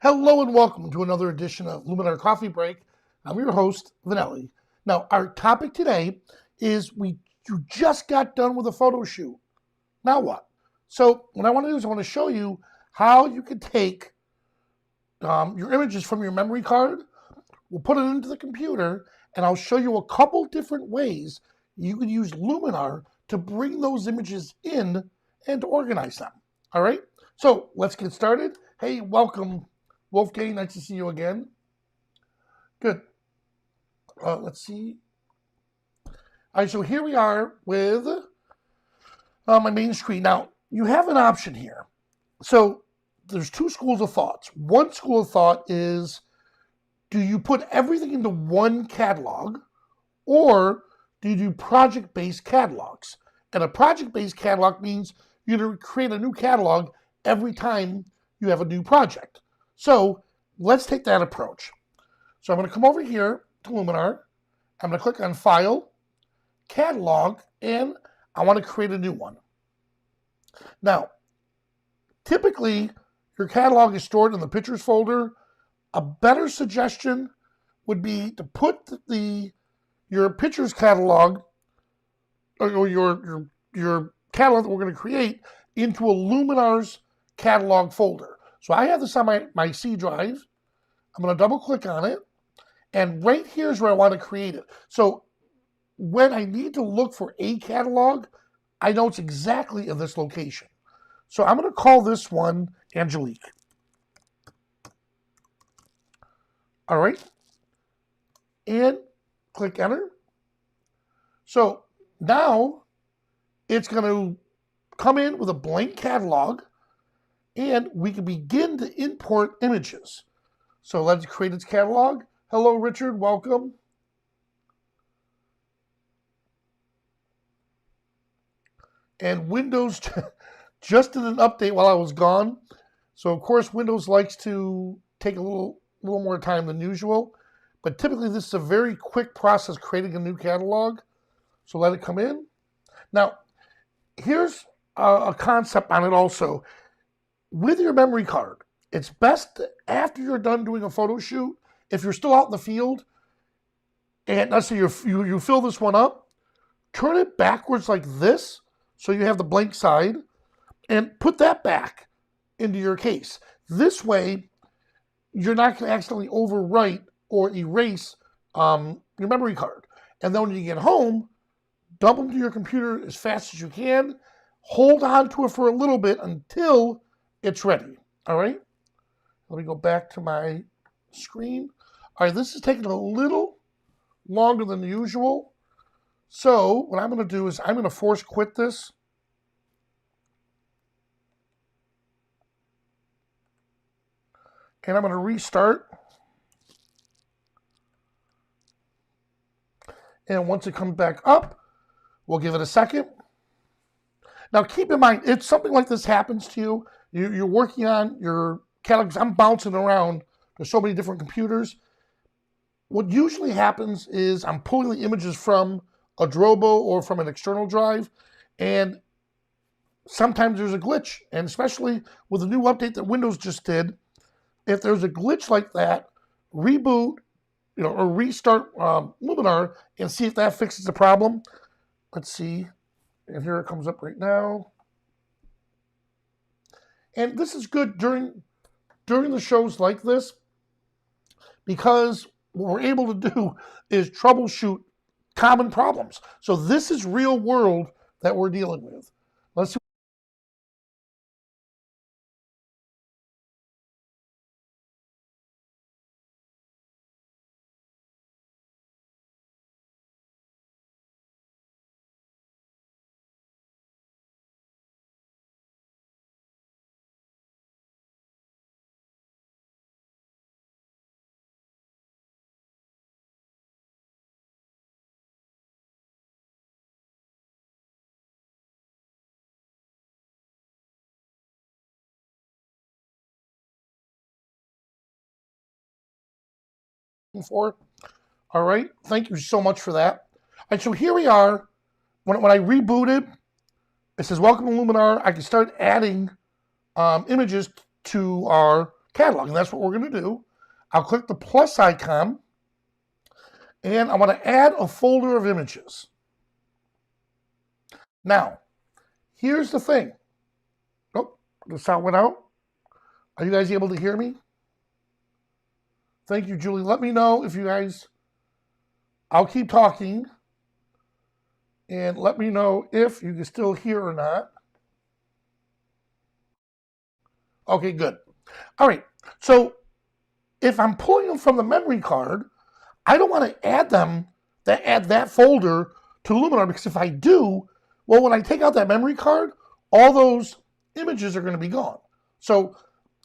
Hello and welcome to another edition of Luminar Coffee Break. I'm your host, Vanelli. Now, our topic today is you just got done with a photo shoot. Now what? So what I want to do is I want to show you how you can take your images from your memory card. We'll put it into the computer, and I'll show you a couple different ways you can use Luminar to bring those images in and to organize them. All right? So let's get started. Hey, welcome, Wolfgang. Nice to see you again. Good. Let's see. All right, so here we are with my main screen. Now, you have an option here. So there's two schools of thoughts. One school of thought is, do you put everything into one catalog, or do you do project-based catalogs? And a project-based catalog means you create a new catalog every time you have a new project. So let's take that approach. So I'm going to come over here to Luminar. I'm going to click on File, Catalog, and I want to create a new one. Now, typically, your catalog is stored in the Pictures folder. A better suggestion would be to put your Pictures catalog, or your catalog that we're going to create, into a Luminar's catalog folder. So I have this on my C drive. I'm going to double click on it, and right here is where I want to create it. So when I need to look for a catalog, I know it's exactly in this location. So I'm going to call this one Angelique. All right, and click enter. So now it's going to come in with a blank catalog, and we can begin to import images. So let's create its catalog. Hello, Richard, welcome. And Windows just did an update while I was gone. So of course, Windows likes to take a little more time than usual, but typically this is a very quick process creating a new catalog. So let it come in. Now, here's a concept on it also. With your memory card, it's best after you're done doing a photo shoot, if you're still out in the field, and let's say you fill this one up, turn it backwards like this, so you have the blank side, and put that back into your case. This way, you're not going to accidentally overwrite or erase your memory card. And then when you get home, dump them to your computer as fast as you can. Hold on to it for a little bit until it's ready. All right? Let me go back to my screen. All right, this is taking a little longer than usual. So what I'm going to do is I'm going to force quit this. And I'm going to restart. And once it comes back up, we'll give it a second. Now keep in mind, if something like this happens to you, you're working on your catalogs. I'm bouncing around. There's so many different computers. What usually happens is I'm pulling the images from a Drobo or from an external drive, and sometimes there's a glitch. And especially with the new update that Windows just did, if there's a glitch like that, reboot, or restart Luminar and see if that fixes the problem. Let's see. And here it comes up right now. And this is good during the shows like this, because what we're able to do is troubleshoot common problems. So this is real world that we're dealing with. Let's see. For. All right, thank you so much for that. And so here we are. When I rebooted, it says, welcome to Luminar. I can start adding images to our catalog. And that's what we're going to do. I'll click the plus icon, and I want to add a folder of images. Now, here's the thing. Oh, the sound went out. Are you guys able to hear me? Thank you, Julie. Let me know if you guys... I'll keep talking, and let me know if you can still hear or not. Okay, good. All right, so if I'm pulling them from the memory card, I don't want to add that folder to Luminar, because if I do, well, when I take out that memory card, all those images are going to be gone. So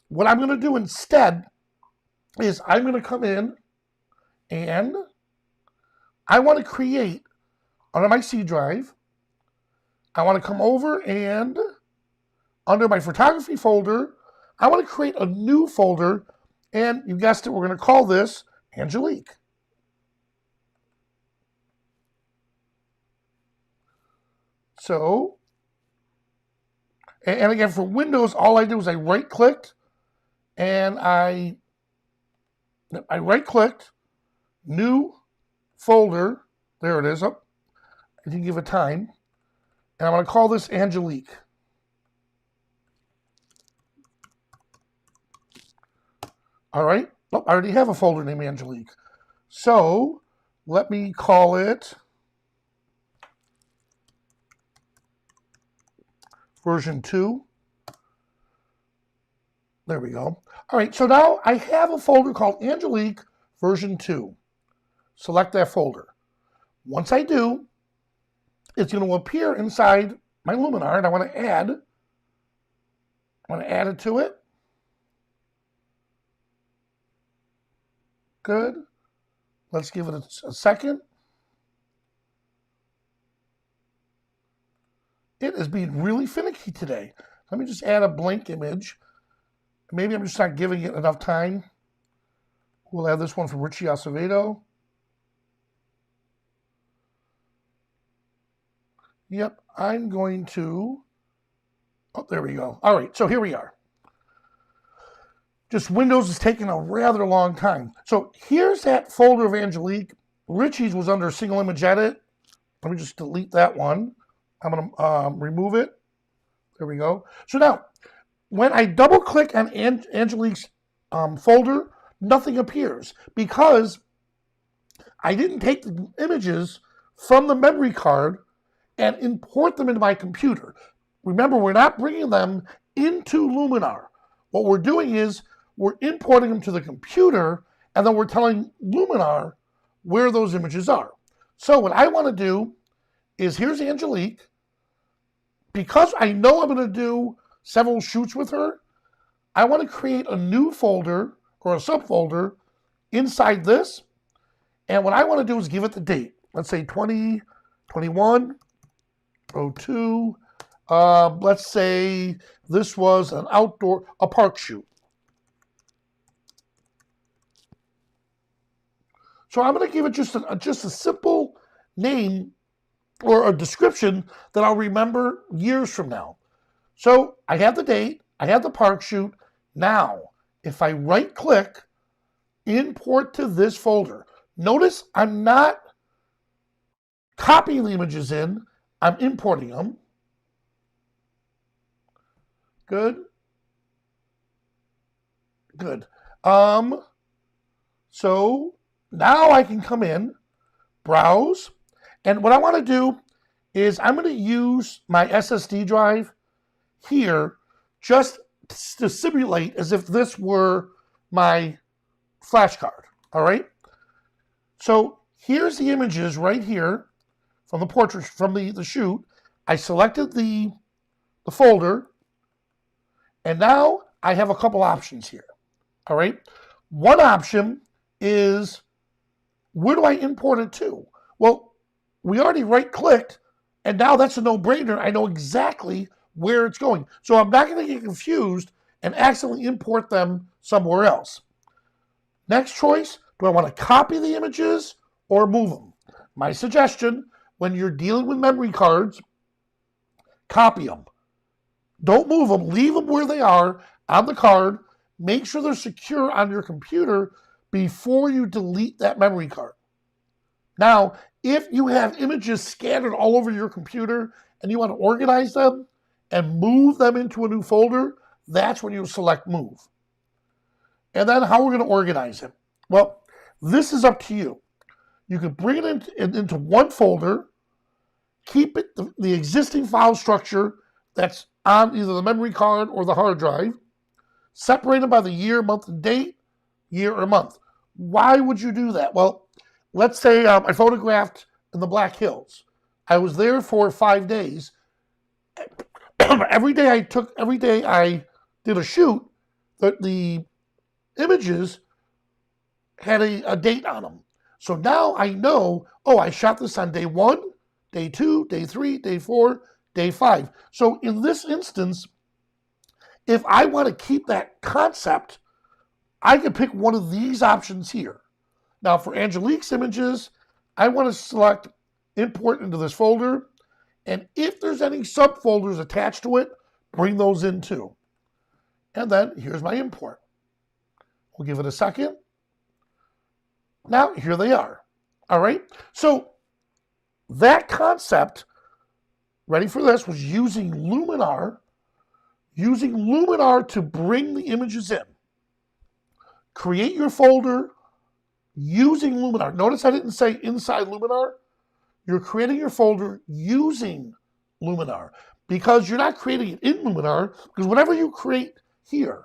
what I'm going to do instead is I'm going to come in and I want to create, under my C drive, I want to come over and under my photography folder, I want to create a new folder, and you guessed it, we're going to call this Angelique. So, and again, for Windows, all I do is I right-clicked, and I right-clicked, new folder, there it is, I didn't give it time, and I'm going to call this Angelique. All right, oh, I already have a folder named Angelique. So, let me call it version 2. There we go. All right, so now I have a folder called Angelique version 2. Select that folder. Once I do, it's going to appear inside my Luminar, and I want to add it to it. Good. Let's give it a second. It is being really finicky today. Let me just add a blank image. Maybe I'm just not giving it enough time. We'll add this one from Richie Acevedo. Yep, I'm going to... Oh, there we go. All right, so here we are. Just Windows is taking a rather long time. So here's that folder of Angelique. Richie's was under single image edit. Let me just delete that one. I'm going to remove it. There we go. So now, when I double click on Angelique's folder, nothing appears because I didn't take the images from the memory card and import them into my computer. Remember, we're not bringing them into Luminar. What we're doing is we're importing them to the computer, and then we're telling Luminar where those images are. So what I want to do is, here's Angelique. Because I know I'm going to do several shoots with her, I want to create a new folder or a subfolder inside this. And what I want to do is give it the date. Let's say 2021-02. Let's say this was a park shoot. So I'm going to give it just a simple name or a description that I'll remember years from now. So I have the date, I have the park shoot. Now, if I right click, import to this folder, notice I'm not copying the images in, I'm importing them. Good. Good. So now I can come in, browse, and what I want to do is I'm going to use my SSD drive here just to simulate as if this were my flash card. All right. So here's the images right here from the portrait, from the shoot. I selected the folder, and now I have a couple options here. All right. One option is, where do I import it to? Well, we already right-clicked, and now that's a no-brainer. I know exactly where it's going. So I'm not going to get confused and accidentally import them somewhere else. Next choice, do I want to copy the images or move them? My suggestion, when you're dealing with memory cards, copy them. Don't move them. Leave them where they are on the card, make sure they're secure on your computer before you delete that memory card. Now, if you have images scattered all over your computer and you want to organize them and move them into a new folder, that's when you select Move. And then how we're going to organize it. Well, this is up to you. You can bring it into one folder, keep it the existing file structure that's on either the memory card or the hard drive, separate them by the year, month, and date, year or month. Why would you do that? Well, let's say I photographed in the Black Hills. I was there for 5 days. Every day I did a shoot, the images had a date on them. So now I know, oh, I shot this on day 1, day 2, day 3, day 4, day 5. So in this instance, if I want to keep that concept, I can pick one of these options here. Now for Angelique's images, I want to select import into this folder. And if there's any subfolders attached to it, bring those in too. And then here's my import. We'll give it a second. Now here they are. All right. So that concept, ready for this, was using Luminar to bring the images in. Create your folder using Luminar. Notice I didn't say inside Luminar. You're creating your folder using Luminar because you're not creating it in Luminar, because whatever you create here,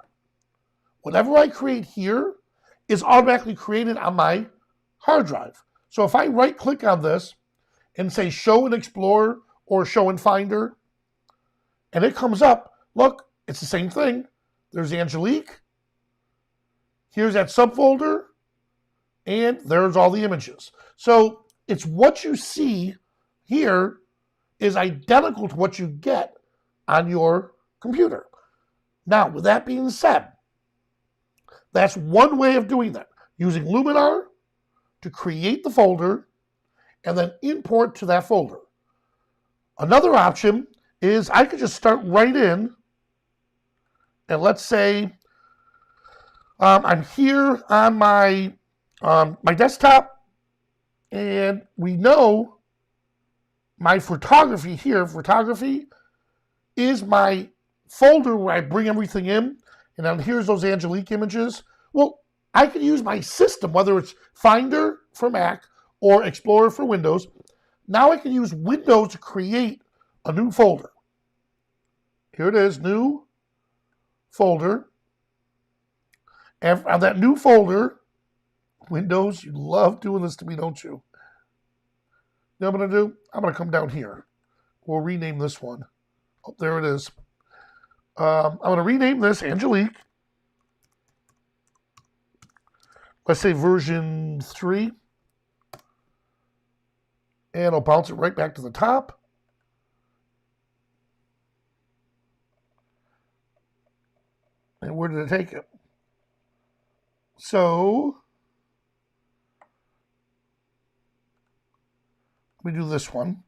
whatever I create here is automatically created on my hard drive. So if I right click on this and say show in Explorer or show in Finder, and it comes up, look, it's the same thing. There's Angelique. Here's that subfolder. And there's all the images. So it's what you see here is identical to what you get on your computer. Now, with that being said, that's one way of doing that, using Luminar to create the folder and then import to that folder. Another option is I could just start right in, and let's say I'm here on my desktop, and we know my photography here, photography is my folder where I bring everything in, and then here's those Angelique images. Well, I could use my system, whether it's Finder for Mac or Explorer for Windows. Now I can use Windows to create a new folder. Here it is, new folder. And on that new folder, Windows, you love doing this to me, don't you? You know what I'm going to do? I'm going to come down here. We'll rename this one. Oh, there it is. I'm going to rename this Angelique. Let's say version 3. And I'll bounce it right back to the top. And where did it take it? So let me do this one.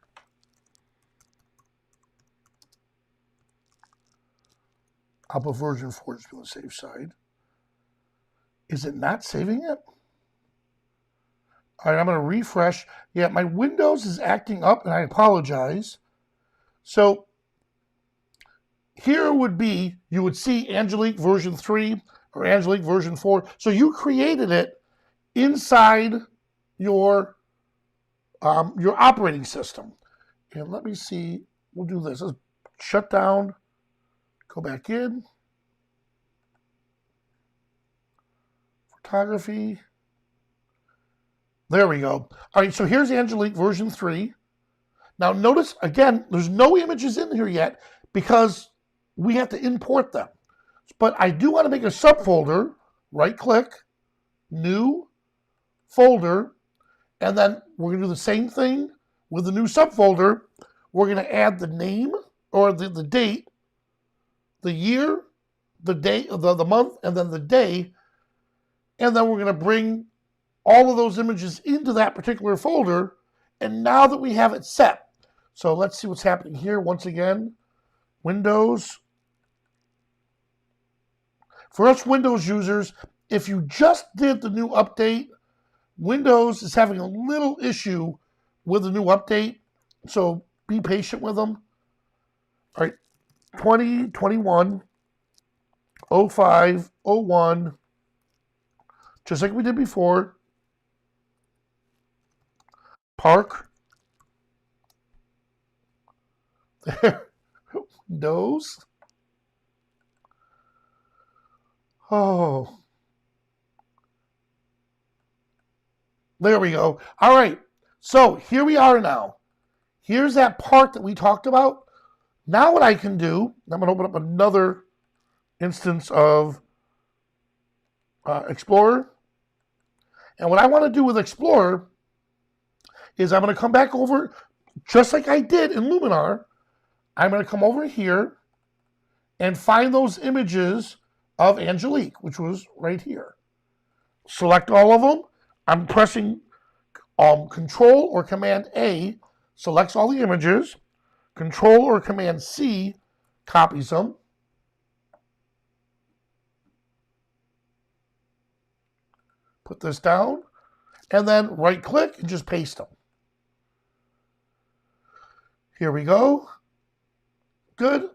I'll put version 4 just on the safe side. Is it not saving it? All right, I'm going to refresh. Yeah, my Windows is acting up, and I apologize. So here would be, you would see Angelique version 3 or Angelique version 4. So you created it inside your operating system. And let me see, we'll do this. Let's shut down, go back in. Photography. There we go. All right, so here's Angelique version 3. Now notice, again, there's no images in here yet because we have to import them. But I do want to make a subfolder, right-click, new, folder, and then we're going to do the same thing with the new subfolder. We're going to add the name or the date, the year, the day, the month, and then the day, and then we're going to bring all of those images into that particular folder. And now that we have it set, so let's see what's happening here. Once again, Windows, For us Windows users, if you just did the new update, Windows is having a little issue with the new update, so be patient with them. All right, 2021, 05, 01, just like we did before. Park. There. Windows. Oh. There we go. All right. So here we are now. Here's that part that we talked about. Now what I can do, I'm going to open up another instance of Explorer. And what I want to do with Explorer is I'm going to come back over, just like I did in Luminar. I'm going to come over here and find those images of Angelique, which was right here. Select all of them. I'm pressing Control or Command A, selects all the images. Control or Command C copies them. Put this down, and then right click and just paste them. Here we go. Good.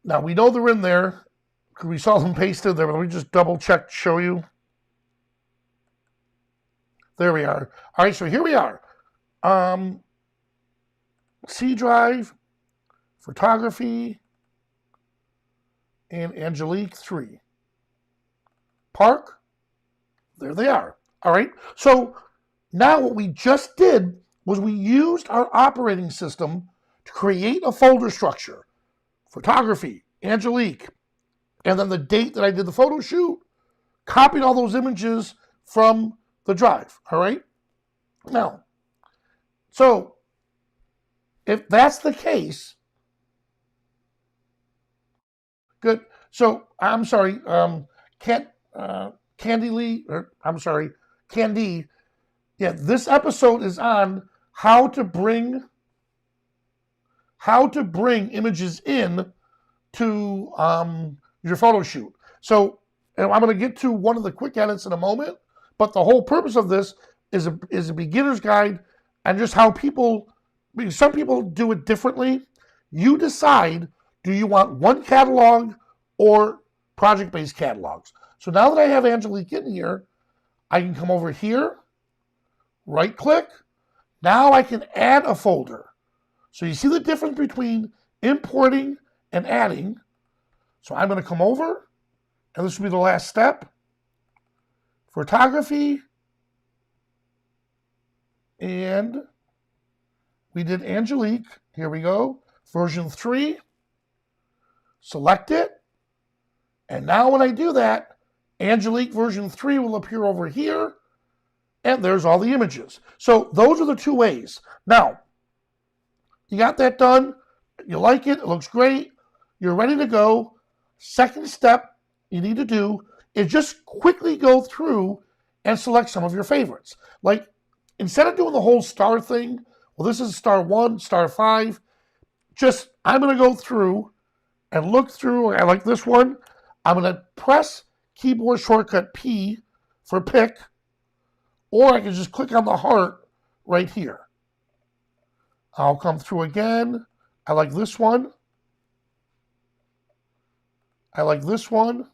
Now we know they're in there because we saw them pasted there, but let me just double check to show you. There we are. All right, so here we are. C drive, photography, and Angelique 3. Park, there they are. All right, so now what we just did was we used our operating system to create a folder structure. Photography, Angelique, and then the date that I did the photo shoot, copied all those images from the drive, all right? Now, so if that's the case, good. So I'm sorry, Candy, yeah, this episode is on how to bring images in to your photo shoot. So, and I'm going to get to one of the quick edits in a moment, but the whole purpose of this is a beginner's guide and just how because some people do it differently. You decide, do you want one catalog or project-based catalogs? So now that I have Angelique in here, I can come over here, right-click. Now I can add a folder. So you see the difference between importing and adding. So I'm going to come over, and this will be the last step. Photography, and we did Angelique. Here we go. Version 3. Select it. And now when I do that, Angelique version 3 will appear over here, and there's all the images. So those are the two ways. Now, you got that done. You like it. It looks great. You're ready to go. Second step you need to do is just quickly go through and select some of your favorites. Like, instead of doing the whole star thing, well, this is star 1, star 5, I'm going to go through and look through. I like this one. I'm going to press keyboard shortcut P for pick, or I can just click on the heart right here. I'll come through again. I like this one. I like this one.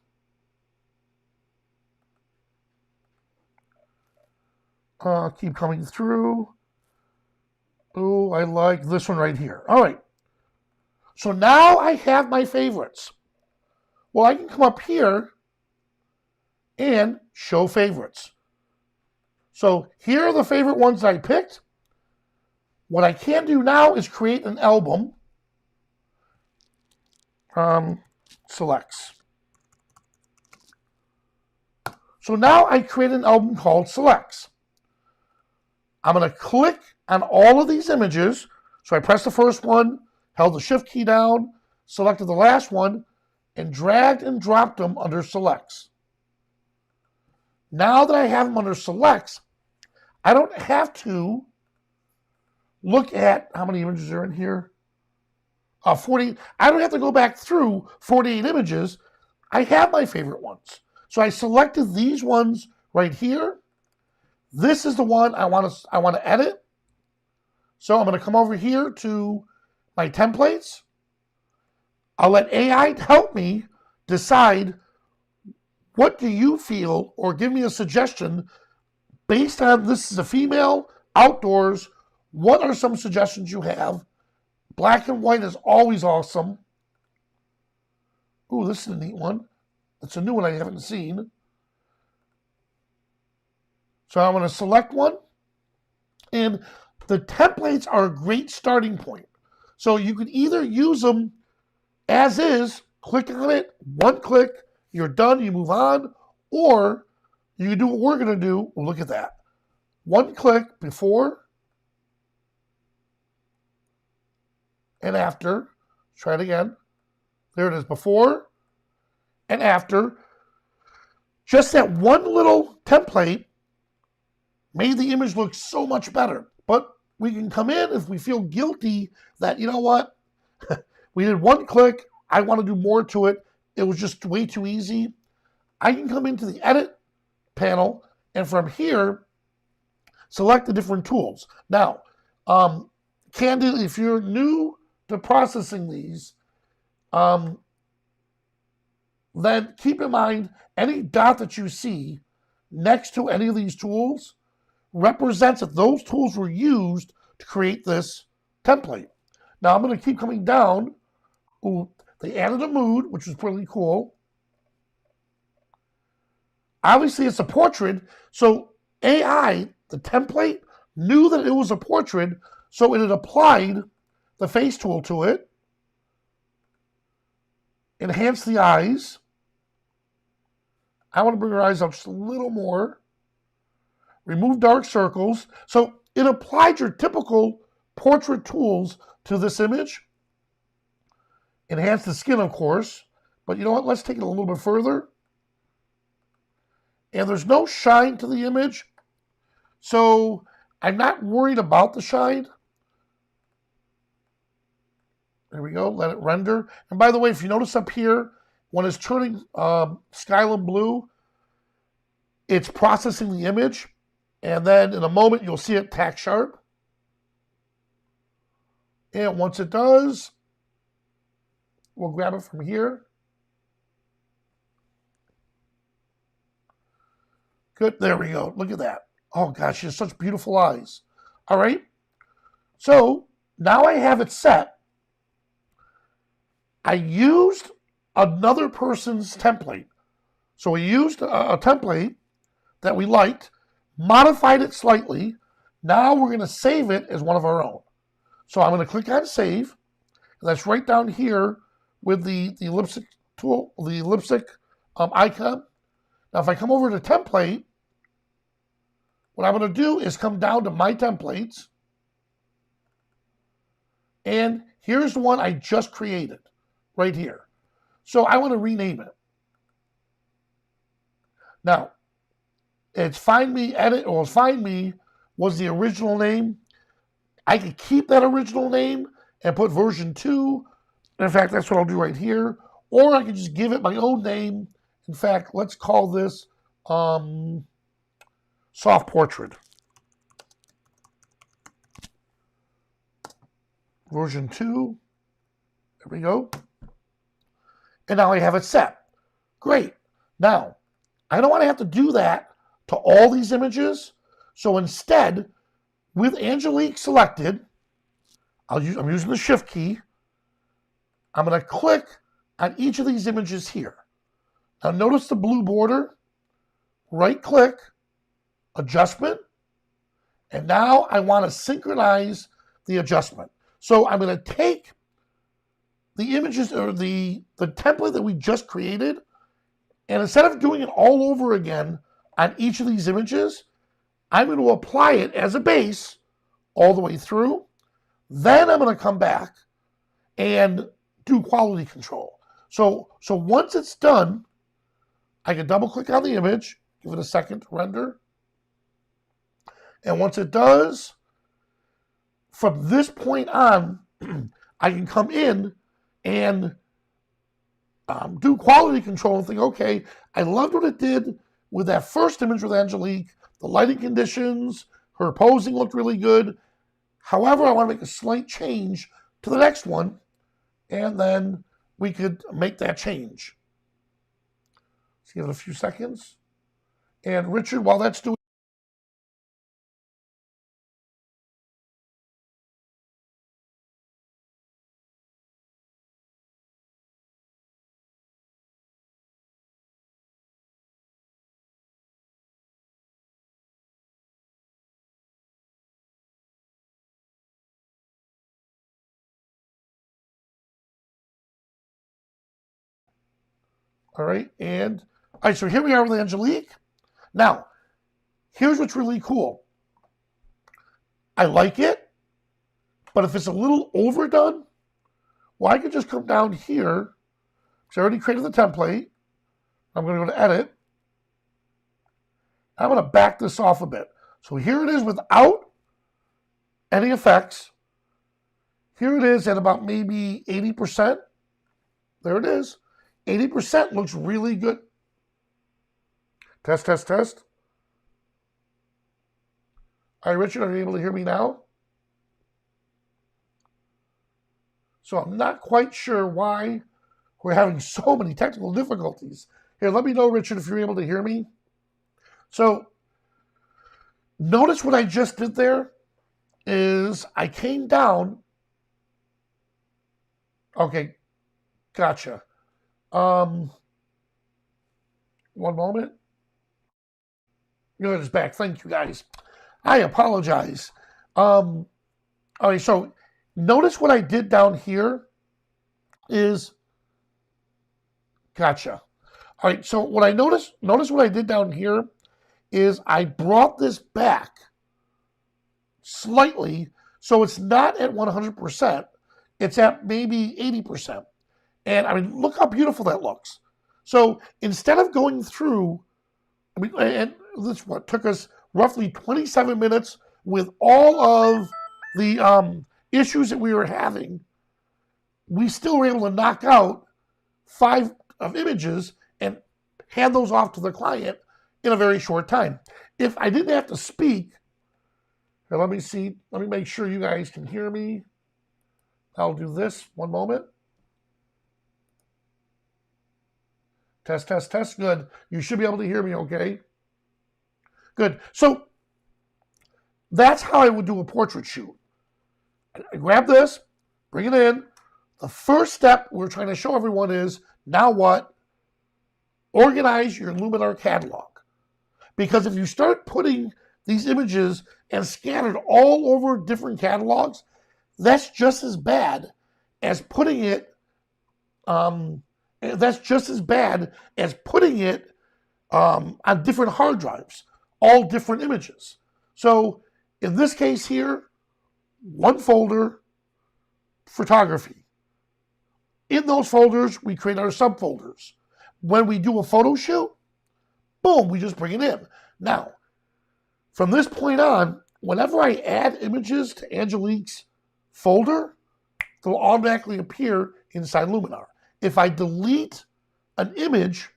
Keep coming through. Oh, I like this one right here. All right. So now I have my favorites. Well, I can come up here and show favorites. So here are the favorite ones I picked. What I can do now is create an album. Selects. So now I create an album called Selects. I'm going to click on all of these images. So I pressed the first one, held the shift key down, selected the last one, and dragged and dropped them under Selects. Now that I have them under Selects, I don't have to look at how many images are in here. 40. I don't have to go back through 48 images. I have my favorite ones. So I selected these ones right here. This is the one I want to edit. So I'm going to come over here to my templates. I'll let AI help me decide what do you feel, or give me a suggestion based on this is a female, outdoors. What are some suggestions you have? Black and white is always awesome. Ooh, this is a neat one. It's a new one I haven't seen. So I'm going to select one. And the templates are a great starting point. So you can either use them as is, click on it, one click, you're done, you move on, or you can do what we're going to do. Well, look at that. One click before and after. Try it again. There it is, before and after. Just that one little template made the image look so much better. But we can come in if we feel guilty that, you know what, we did one click, I want to do more to it, it was just way too easy. I can come into the edit panel, and from here, select the different tools. Now, candidly, if you're new to processing these, then keep in mind any dot that you see next to any of these tools represents that those tools were used to create this template. Now I'm going to keep coming down. Ooh, they added a mood, which is pretty cool. Obviously, it's a portrait, so AI, the template, knew that it was a portrait, so it had applied the face tool to it, enhance the eyes. I want to bring her eyes up just a little more. Remove dark circles. So it applied your typical portrait tools to this image. Enhance the skin, of course. But you know what? Let's take it a little bit further. And there's no shine to the image. So I'm not worried about the shine. There we go. Let it render. And by the way, if you notice up here, when it's turning Skyline blue, it's processing the image. And then in a moment, you'll see it tack sharp. And once it does, we'll grab it from here. Good, there we go. Look at that. Oh gosh, she has such beautiful eyes. All right. So now I have it set. I used another person's template. So we used a template that we liked, modified it slightly. Now we're going to save it as one of our own. So I'm going to click on save. And that's right down here with the lipstick tool, the lipstick icon. Now if I come over to template, what I'm going to do is come down to my templates. And here's the one I just created right here. So I want to rename it. Now, it's Find Me Edit, or Find Me was the original name. I could keep that original name and put version 2. In fact, that's what I'll do right here. Or I could just give it my own name. In fact, let's call this Soft Portrait. Version 2. There we go. And now I have it set. Great. Now, I don't want to have to do that to all these images. So instead, with Angelique selected, I'm using the Shift key. I'm going to click on each of these images here. Now notice the blue border. Right click, adjustment. And now I want to synchronize the adjustment. So I'm going to take the images, or the template that we just created, and instead of doing it all over again on each of these images, I'm going to apply it as a base all the way through. Then I'm going to come back and do quality control. So once it's done, I can double click on the image, give it a second to render. And once it does, from this point on, I can come in and do quality control and think, okay, I loved what it did with that first image with Angelique. The lighting conditions, her posing looked really good. However, I want to make a slight change to the next one, and then we could make that change. Let's give it a few seconds. And Richard, while that's doing, all right, and all right, so here we are with Angelique. Now, here's what's really cool. I like it, but if it's a little overdone, well, I could just come down here. So I already created the template. I'm going to go to edit. I'm going to back this off a bit. So here it is without any effects. Here it is at about maybe 80%. There it is. 80% looks really good. Test, test, test. All right, Richard, are you able to hear me now? So I'm not quite sure why we're having so many technical difficulties. Here, let me know, Richard, if you're able to hear me. So notice what I just did there is I came down. Okay, gotcha. One moment. Good, it's back. Thank you, guys. I apologize. All right, so notice what I did down here is, gotcha. All right, so what I notice what I did down here is I brought this back slightly, so it's not at 100%. It's at maybe 80%. And I mean, look how beautiful that looks. So instead of going through, I mean, and this what took us roughly 27 minutes with all of the issues that we were having, we still were able to knock out 5 of images and hand those off to the client in a very short time. If I didn't have to speak, here, let me see, let me make sure you guys can hear me. I'll do this, one moment. Test, test, test, good. You should be able to hear me okay. Good, so that's how I would do a portrait shoot. I grab this, bring it in. The first step we're trying to show everyone is, now what? Organize your Luminar catalog. Because if you start putting these images and scattered all over different catalogs, that's just as bad as putting it on different hard drives, all different images. So in this case here, one folder, photography. In those folders, we create our subfolders. When we do a photo shoot, boom, we just bring it in. Now, from this point on, whenever I add images to Angelique's folder, they'll automatically appear inside Luminar. If I delete an image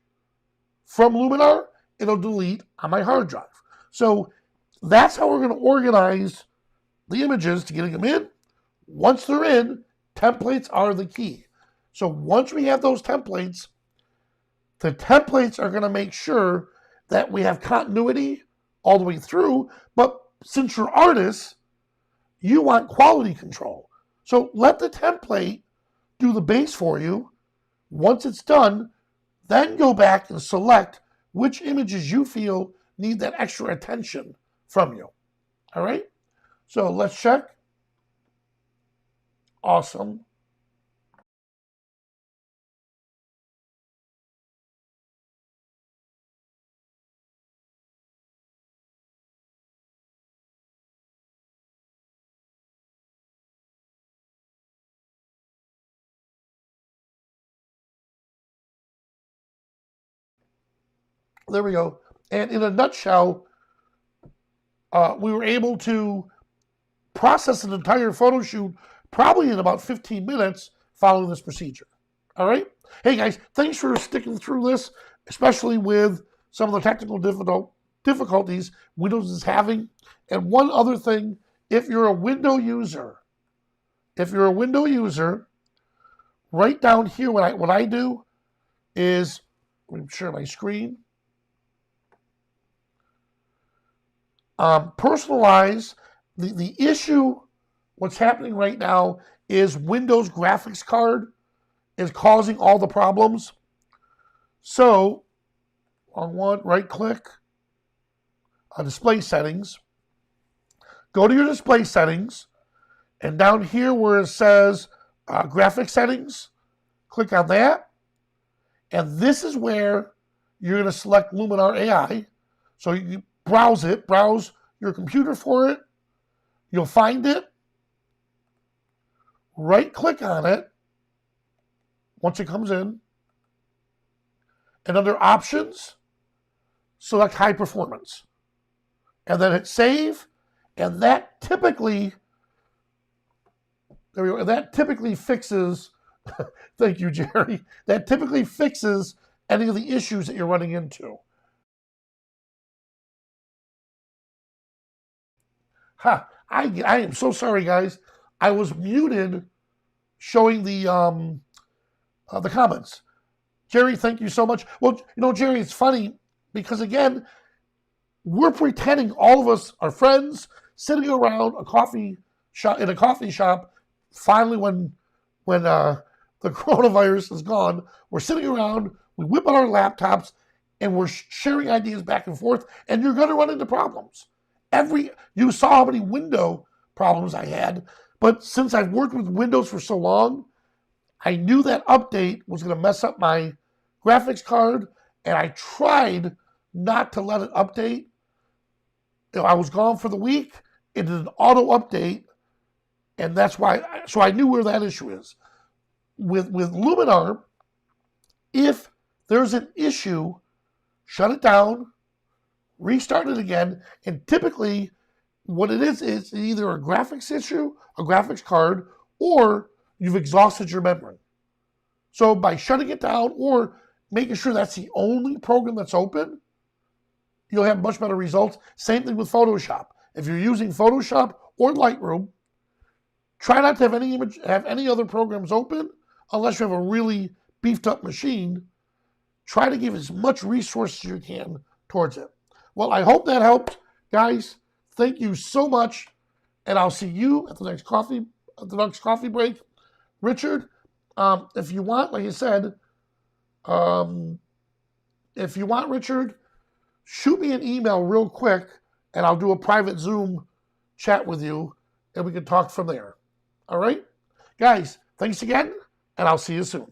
from Luminar, it'll delete on my hard drive. So that's how we're going to organize the images to getting them in. Once they're in, templates are the key. So once we have those templates, the templates are going to make sure that we have continuity all the way through. But since you're artists, you want quality control. So let the template do the base for you. Once it's done, then go back and select which images you feel need that extra attention from you. All right? So let's check. Awesome. There we go. And in a nutshell, we were able to process an entire photo shoot probably in about 15 minutes following this procedure. All right? Hey guys, thanks for sticking through this, especially with some of the technical difficulties Windows is having. And one other thing, if you're a Windows user, right down here, what I do is, let me share my screen. Personalize. The issue, what's happening right now is Windows graphics card is causing all the problems. So, on one, right click on display settings, go to your display settings, and down here where it says graphic settings, click on that. And this is where you're going to select Luminar AI. So you browse your computer for it. You'll find it. Right click on it once it comes in. And under options, select high performance. And then hit save. And that typically, there we go. That typically fixes, thank you, Jerry. That typically fixes any of the issues that you're running into. I am so sorry, guys. I was muted showing the comments. Jerry, thank you so much. Well, Jerry, it's funny because, again, we're pretending all of us are friends sitting around a coffee shop. Finally, when the coronavirus is gone, we're sitting around, we whip out our laptops, and we're sharing ideas back and forth, and you're going to run into problems. You saw how many window problems I had, but since I've worked with Windows for so long, I knew that update was going to mess up my graphics card, and I tried not to let it update. I was gone for the week. It did an auto update, and that's why. So I knew where that issue is. With Luminar, if there's an issue, shut it down, restart it again, and typically what it is either a graphics issue, a graphics card, or you've exhausted your memory. So by shutting it down or making sure that's the only program that's open, you'll have much better results. Same thing with Photoshop. If you're using Photoshop or Lightroom, try not to have any other programs open unless you have a really beefed up machine. Try to give as much resources as you can towards it. Well, I hope that helped, guys. Thank you so much, and I'll see you at the next coffee break. Richard, if you want, like I said, if you want, Richard, shoot me an email real quick, and I'll do a private Zoom chat with you, and we can talk from there. All right? Guys, thanks again, and I'll see you soon.